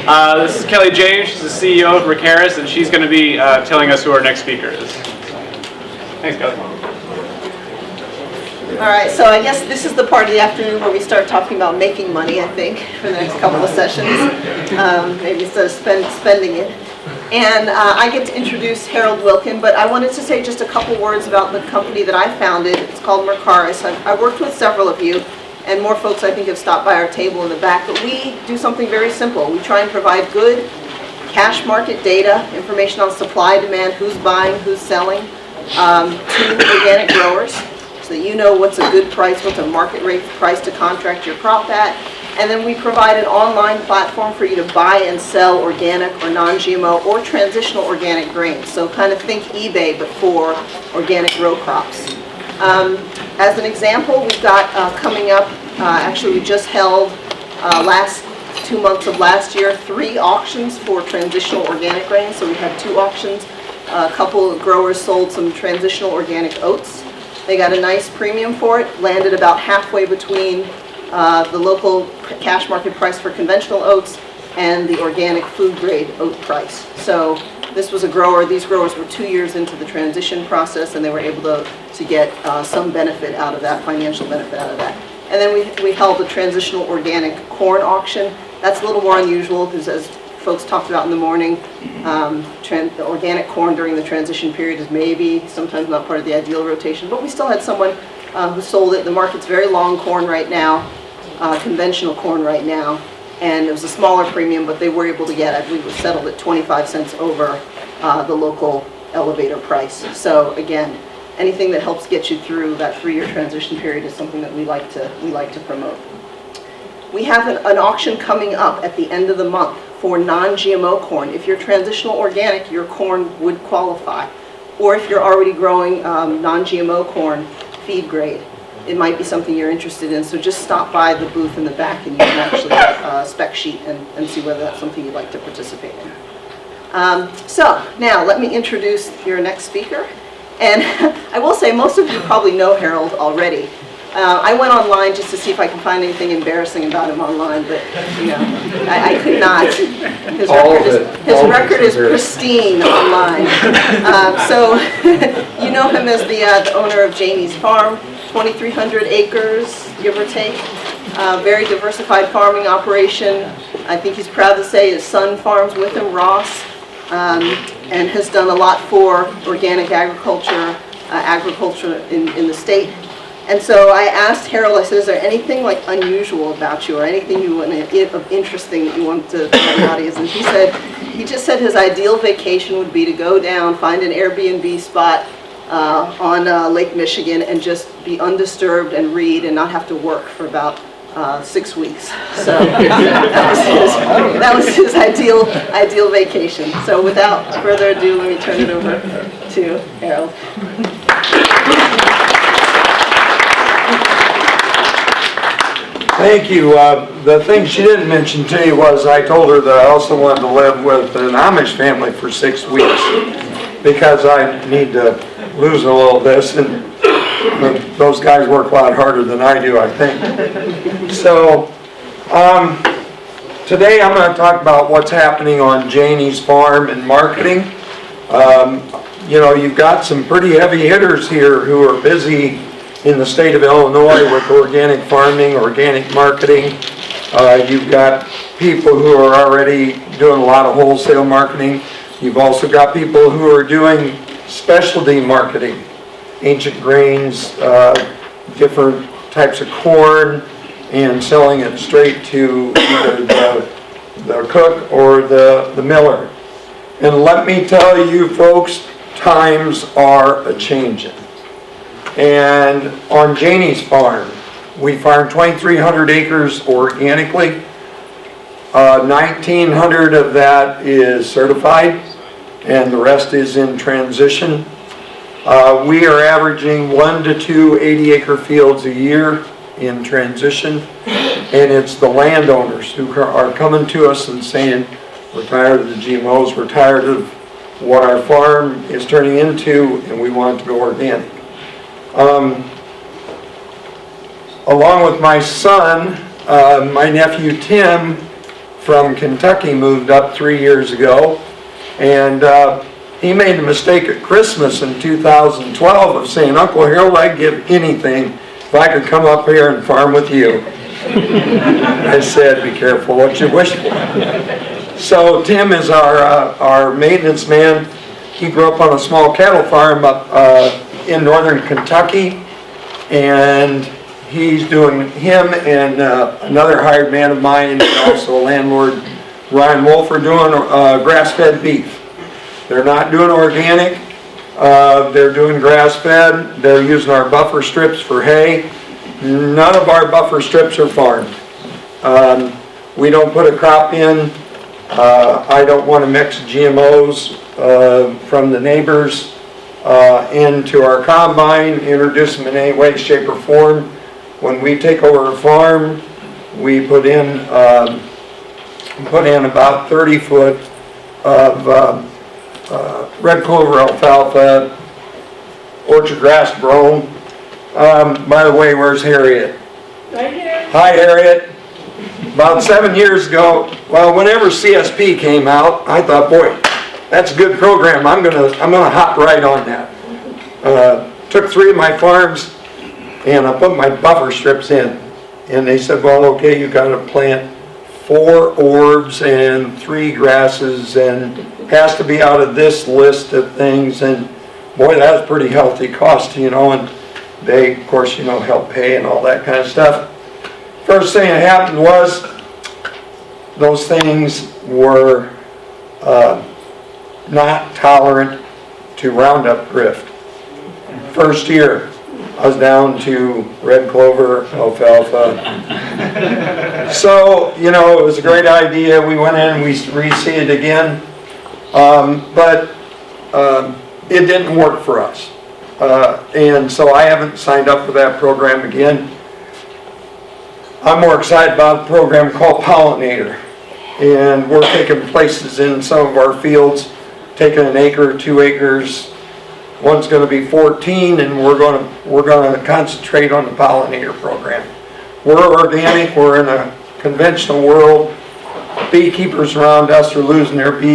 This is Kelly James. She's the CEO of Ricaris, and she's going to be telling us who our next speaker is. Thanks, Kelly. All right, so I guess this is the part of the afternoon where we start talking about making money, I think, for the next couple of sessions, maybe instead of spending it. And I get to introduce Harold Wilken, but I wanted to say just a couple words about the company that I founded. It's called Ricaris. I've worked with several of you, and more folks I think have stopped by our table in the back, but we do something very simple. We try and provide good cash market data, information on supply, demand, who's buying, who's selling, to organic growers, so that you know what's a good price, what's a market rate price to contract your crop at. And then we provide an online platform for you to buy and sell organic or non-GMO or transitional organic grains. So kind of think eBay, but for organic row crops. As an example, we've got coming up, actually we just held last 2 months of last year, 3 auctions for transitional organic grains. So we had 2 auctions. A couple of growers sold some transitional organic oats. They got a nice premium for it, landed about halfway between the local cash market price for conventional oats and the organic food grade oat price. So this was a grower, these growers were 2 years into the transition process, and they were able to get some benefit out of that, financial benefit out of that. And then we held a transitional organic corn auction. That's a little more unusual because, as folks talked about in the morning, the organic corn during the transition period is maybe sometimes not part of the ideal rotation, but we still had someone who sold it. The market's very long corn right now, conventional corn right now, and it was a smaller premium, but they were able to get, I believe it was settled at 25 cents over the local elevator price. So again, anything that helps get you through that 3-year transition period is something that we like to promote. We have an auction coming up at the end of the month for non-GMO corn. If you're transitional organic, your corn would qualify. Or if you're already growing non-GMO corn, feed grade, it might be something you're interested in. So just stop by the booth in the back and you can actually get a spec sheet and see whether that's something you'd like to participate in. So now let me introduce your next speaker. And I will say most of you probably know Harold already. I went online just to see if I can find anything embarrassing about him online, but you know, I could not. His record is pristine online. So you know him as the owner of Janie's Farm, 2,300 acres, give or take. Very diversified farming operation. I think he's proud to say his son farms with him, Ross, and has done a lot for organic agriculture, in the state. And so I asked Harold, I said, is there anything like unusual about you or anything you want of interesting that you want to tell the audience? And he just said his ideal vacation would be to go down, find an Airbnb spot on Lake Michigan and just be undisturbed and read and not have to work for about 6 weeks. So that was his ideal vacation. So without further ado, let me turn it over to Harold. Thank you. The thing she didn't mention to you was I told her that I also wanted to live with an Amish family for 6 weeks because I need to lose a little this, and those guys work a lot harder than I do, I think. So today I'm going to talk about what's happening on Janie's Farm and marketing. You know, you've got some pretty heavy hitters here who are busy in the state of Illinois with organic farming, organic marketing. You've got people who are already doing a lot of wholesale marketing. You've also got people who are doing specialty marketing, ancient grains, different types of corn, and selling it straight to either the cook or the miller. And let me tell you folks, times are a-changing. And on Janie's Farm, we farm 2,300 acres organically. 1,900 of that is certified, and the rest is in transition. We are averaging 1 to 2 80-acre fields a year in transition, and it's the landowners who are coming to us and saying, we're tired of the GMOs, we're tired of what our farm is turning into, and we want it to go organic. Along with my son, my nephew Tim from Kentucky moved up 3 years ago, and he made the mistake at Christmas in 2012 of saying, "Uncle Harold, I'd give anything if I could come up here and farm with you." I said, "Be careful what you wish for." So Tim is our maintenance man. He grew up on a small cattle farm up in northern Kentucky, and he's doing, him and another hired man of mine, and also a landlord, Ryan Wolf, are doing grass-fed beef. They're not doing organic, they're doing grass-fed. They're using our buffer strips for hay. None of our buffer strips are farmed. We don't put a crop in. I don't want to mix GMOs from the neighbors into our combine, introduce them in any way, shape, or form. When we take over a farm, we put in about 30 foot of red clover alfalfa, orchard grass brome. By the way, where's Harriet? Right here. Hi, Harriet. About 7 years ago, well, whenever CSP came out, I thought, boy, that's a good program. I'm gonna hop right on that. Took 3 of my farms and I put my buffer strips in. And they said, well, okay, you gotta plant 4 orbs and 3 grasses and has to be out of this list of things. And boy, that's pretty healthy cost, you know, and they, of course, you know, help pay and all that kind of stuff. First thing that happened was those things were not tolerant to Roundup drift. First year, I was down to red clover, alfalfa. So, you know, it was a great idea. We went in and we reseeded again, but it didn't work for us. And so I haven't signed up for that program again. I'm more excited about a program called Pollinator. And we're taking places in some of our fields, taking 1 acre, 2 acres. One's going to be 14, and we're going to concentrate on the pollinator program. We're organic. We're in a conventional world. Beekeepers around us are losing their bees.